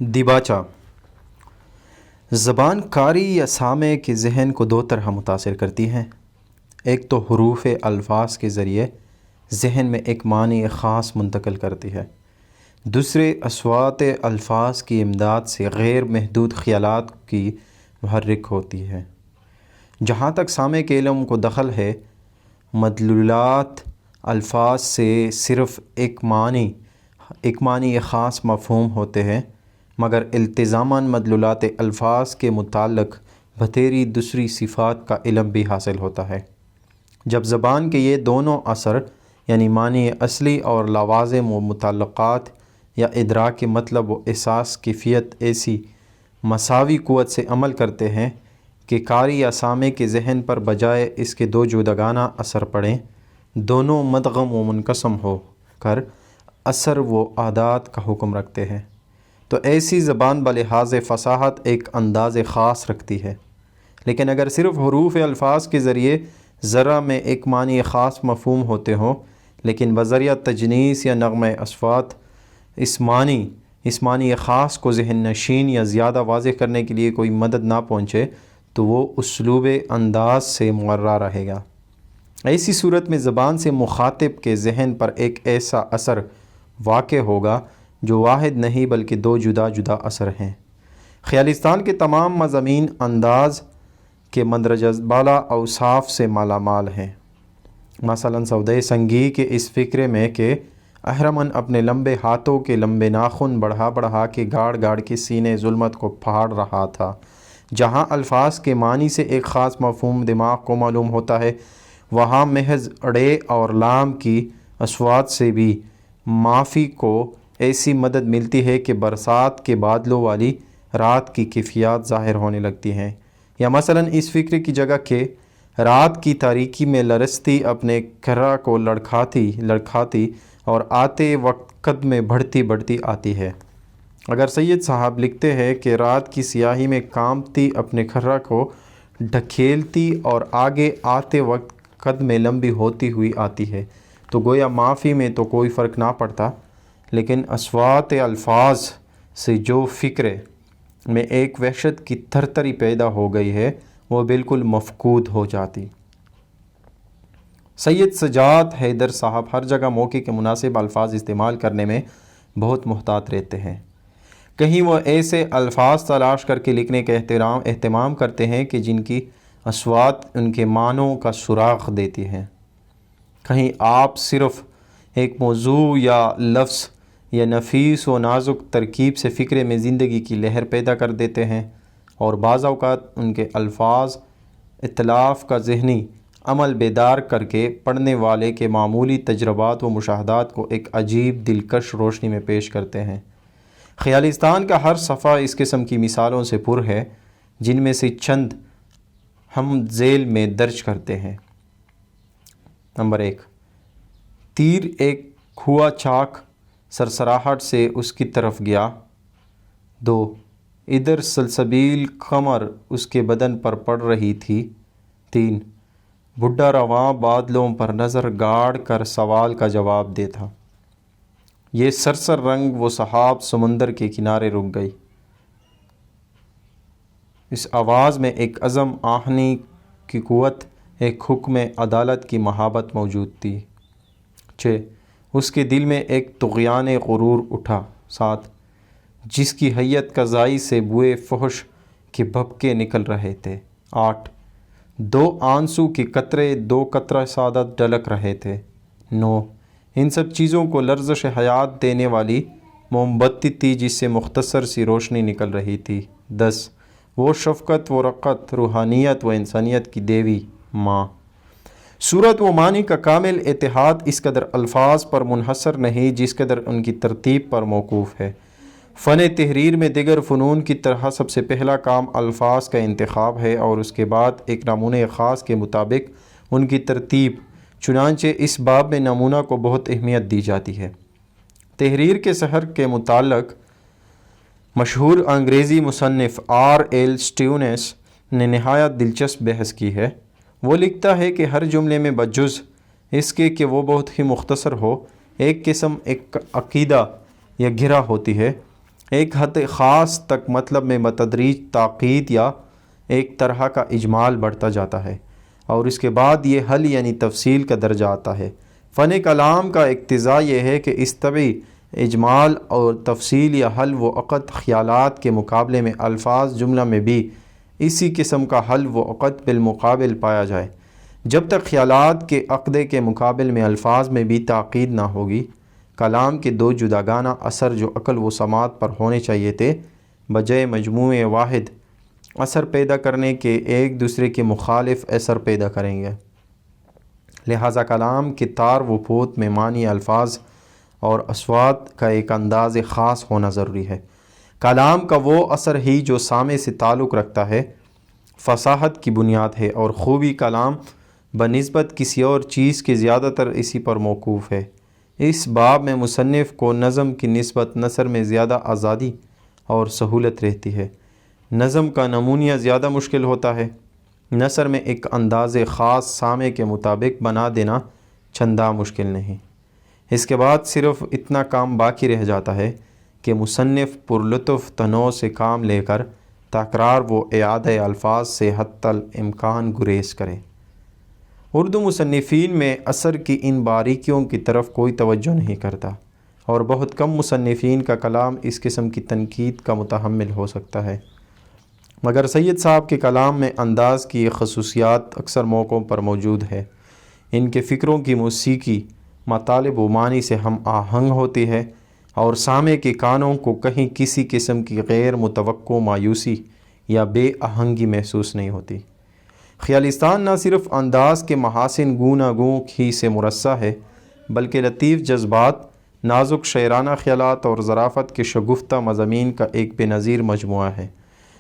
دیباچہ زبان قاری یا سامع کے ذہن کو دو طرح متاثر کرتی ہیں۔ ایک تو حروف الفاظ کے ذریعے ذہن میں ایک معنی خاص منتقل کرتی ہے، دوسرے اصوات الفاظ کی امداد سے غیر محدود خیالات کی محرک ہوتی ہے۔ جہاں تک سامع کے علم کو دخل ہے، مدلولات الفاظ سے صرف ایک معنی خاص مفہوم ہوتے ہیں، مگر التزاماً مدلولات الفاظ کے متعلق بتیری دوسری صفات کا علم بھی حاصل ہوتا ہے۔ جب زبان کے یہ دونوں اثر یعنی معنی اصلی اور لوازم و متعلقات یا ادراک مطلب و احساس کیفیت ایسی مساوی قوت سے عمل کرتے ہیں کہ قاری یا سامع کے ذہن پر بجائے اس کے دو جداگانہ اثر پڑیں، دونوں مدغم و منقسم ہو کر اثر و عادات کا حکم رکھتے ہیں، تو ایسی زبان بلحاظ فصاحت ایک انداز خاص رکھتی ہے۔ لیکن اگر صرف حروف الفاظ کے ذریعے ذرا میں ایک معنی خاص مفہوم ہوتے ہوں، لیکن بذریعہ تجنیس یا نغمہ اصوات اس معنی خاص کو ذہن نشین یا زیادہ واضح کرنے کے لیے کوئی مدد نہ پہنچے، تو وہ اسلوب انداز سے مغرہ رہے گا۔ ایسی صورت میں زبان سے مخاطب کے ذہن پر ایک ایسا اثر واقع ہوگا جو واحد نہیں بلکہ دو جدا جدا اثر ہیں۔ خیالستان کے تمام مضامین انداز کے مندرجہ بالا اوصاف سے مالا مال ہیں۔ مثلا سودۂ سنگی کے اس فکرے میں کہ اہرمن اپنے لمبے ہاتھوں کے لمبے ناخن بڑھا کے گاڑ کے سینے ظلمت کو پھاڑ رہا تھا، جہاں الفاظ کے معنی سے ایک خاص مفہوم دماغ کو معلوم ہوتا ہے، وہاں محض اڑے اور لام کی اصوات سے بھی معافی کو ایسی مدد ملتی ہے کہ برسات کے بادلوں والی رات کی کیفیات ظاہر ہونے لگتی ہیں۔ یا مثلا اس فکر کی جگہ کہ رات کی تاریکی میں لرزتی اپنے کرہ کو لڑکھاتی اور آتے وقت قد میں بڑھتی آتی ہے۔ اگر سید صاحب لکھتے ہیں کہ رات کی سیاہی میں کانپتی اپنے کرہ کو ڈھکیلتی اور آگے آتے وقت قد میں لمبی ہوتی ہوئی آتی ہے، تو گویا معافی میں تو کوئی فرق نہ پڑتا، لیکن اصوات الفاظ سے جو فکرے میں ایک وحشت کی تھرتھری پیدا ہو گئی ہے، وہ بالکل مفقود ہو جاتی۔ سید سجاد حیدر صاحب ہر جگہ موقع کے مناسب الفاظ استعمال کرنے میں بہت محتاط رہتے ہیں۔ کہیں وہ ایسے الفاظ تلاش کر کے لکھنے کا اہتمام کرتے ہیں کہ جن کی اصوات ان کے معنوں کا سراغ دیتی ہیں، کہیں آپ صرف ایک موضوع یا لفظ یا نفیس و نازک ترکیب سے فکرے میں زندگی کی لہر پیدا کر دیتے ہیں، اور بعض اوقات ان کے الفاظ ائتلاف کا ذہنی عمل بیدار کر کے پڑھنے والے کے معمولی تجربات و مشاہدات کو ایک عجیب دلکش روشنی میں پیش کرتے ہیں۔ خیالستان کا ہر صفحہ اس قسم کی مثالوں سے پر ہے، جن میں سے چند ہم ذیل میں درج کرتے ہیں۔ نمبر 1، تیر ایک کھوا چاک سرسراہٹ سے اس کی طرف گیا۔ 2، ادھر سلسبیل قمر اس کے بدن پر پڑ رہی تھی۔ 3، بڈھا رواں بادلوں پر نظر گاڑ کر سوال کا جواب دیتا۔ یہ سرسر رنگ وہ سحاب سمندر کے کنارے رک گئی۔ اس آواز میں ایک عزم آہنی کی قوت، ایک حکم عدالت کی مہابت موجود تھی۔ 6، اس کے دل میں ایک طغیان غرور اٹھا۔ 7، جس کی حیت قضائی سے بوئے فحش کے بھبکے نکل رہے تھے۔ 8، 2 آنسو کے قطرے 2 قطرہ سعادت ڈلک رہے تھے۔ 9، ان سب چیزوں کو لرزش حیات دینے والی موم بتی تھی جس سے مختصر سی روشنی نکل رہی تھی۔ 10، وہ شفقت و رقت، روحانیت و انسانیت کی دیوی ماں۔ صورت و معنی کا کامل اتحاد اس قدر الفاظ پر منحصر نہیں جس قدر ان کی ترتیب پر موقوف ہے۔ فن تحریر میں دیگر فنون کی طرح سب سے پہلا کام الفاظ کا انتخاب ہے اور اس کے بعد ایک نمونے خاص کے مطابق ان کی ترتیب، چنانچہ اس باب میں نمونہ کو بہت اہمیت دی جاتی ہے۔ تحریر کے سحر کے متعلق مشہور انگریزی مصنف R.L. اسٹیونس نے نہایت دلچسپ بحث کی ہے۔ وہ لکھتا ہے کہ ہر جملے میں بجز اس کے کہ وہ بہت ہی مختصر ہو، ایک قسم ایک عقیدہ یا گرہ ہوتی ہے، ایک حد خاص تک مطلب میں بتدریج تاکید یا ایک طرح کا اجمال بڑھتا جاتا ہے، اور اس کے بعد یہ حل یعنی تفصیل کا درجہ آتا ہے۔ فن کلام کا اقتضاء یہ ہے کہ اس طبع اجمال اور تفصیل یا حل و عقد خیالات کے مقابلے میں الفاظ جملہ میں بھی اسی قسم کا حل و عقد بالمقابل پایا جائے۔ جب تک خیالات کے عقدے کے مقابل میں الفاظ میں بھی تاکید نہ ہوگی، کلام کے دو جداگانہ اثر جو عقل و سماعت پر ہونے چاہیے تھے، بجائے مجموعے واحد اثر پیدا کرنے کے ایک دوسرے کے مخالف اثر پیدا کریں گے۔ لہذا کلام کے تار و پوت میں معنی الفاظ اور اصوات کا ایک انداز خاص ہونا ضروری ہے۔ کلام کا وہ اثر ہی جو سامع سے تعلق رکھتا ہے فصاحت کی بنیاد ہے، اور خوبی کلام بنسبت کسی اور چیز کے زیادہ تر اسی پر موقوف ہے۔ اس باب میں مصنف کو نظم کی نسبت نثر میں زیادہ آزادی اور سہولت رہتی ہے۔ نظم کا نمونیہ زیادہ مشکل ہوتا ہے، نثر میں ایک انداز خاص سامع کے مطابق بنا دینا چندہ مشکل نہیں۔ اس کے بعد صرف اتنا کام باقی رہ جاتا ہے کہ مصنف پرلطف تنوع سے کام لے کر تکرار و اعادہ الفاظ سے حتی الامکان گریز کرے۔ اردو مصنفین میں اثر کی ان باریکیوں کی طرف کوئی توجہ نہیں کرتا، اور بہت کم مصنفین کا کلام اس قسم کی تنقید کا متحمل ہو سکتا ہے، مگر سید صاحب کے کلام میں انداز کی یہ خصوصیات اکثر موقعوں پر موجود ہے۔ ان کے فکروں کی موسیقی مطالب و معنی سے ہم آہنگ ہوتی ہے، اور سامع کے کانوں کو کہیں کسی قسم کی غیر متوقع مایوسی یا بے آہنگی محسوس نہیں ہوتی۔ خیالستان نہ صرف انداز کے محاسن گوناگوں ہی سے مرصع ہے، بلکہ لطیف جذبات، نازک شاعرانہ خیالات اور ظرافت کے شگفتہ مضامین کا ایک بے نظیر مجموعہ ہے،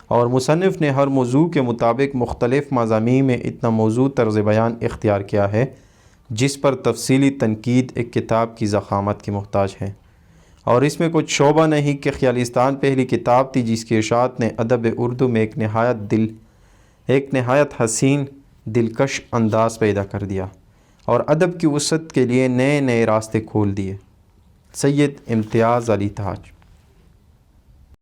اور مصنف نے ہر موضوع کے مطابق مختلف مضامین میں اتنا موضوع طرز بیان اختیار کیا ہے جس پر تفصیلی تنقید ایک کتاب کی ضخامت کی محتاج ہے، اور اس میں کچھ شعبہ نہیں کہ خیالستان پہلی کتاب تھی جس کی اشاعت نے ادب اردو میں ایک نہایت حسین دلکش انداز پیدا کر دیا، اور ادب کی وسعت کے لیے نئے نئے راستے کھول دیے۔ سید امتیاز علی تاج۔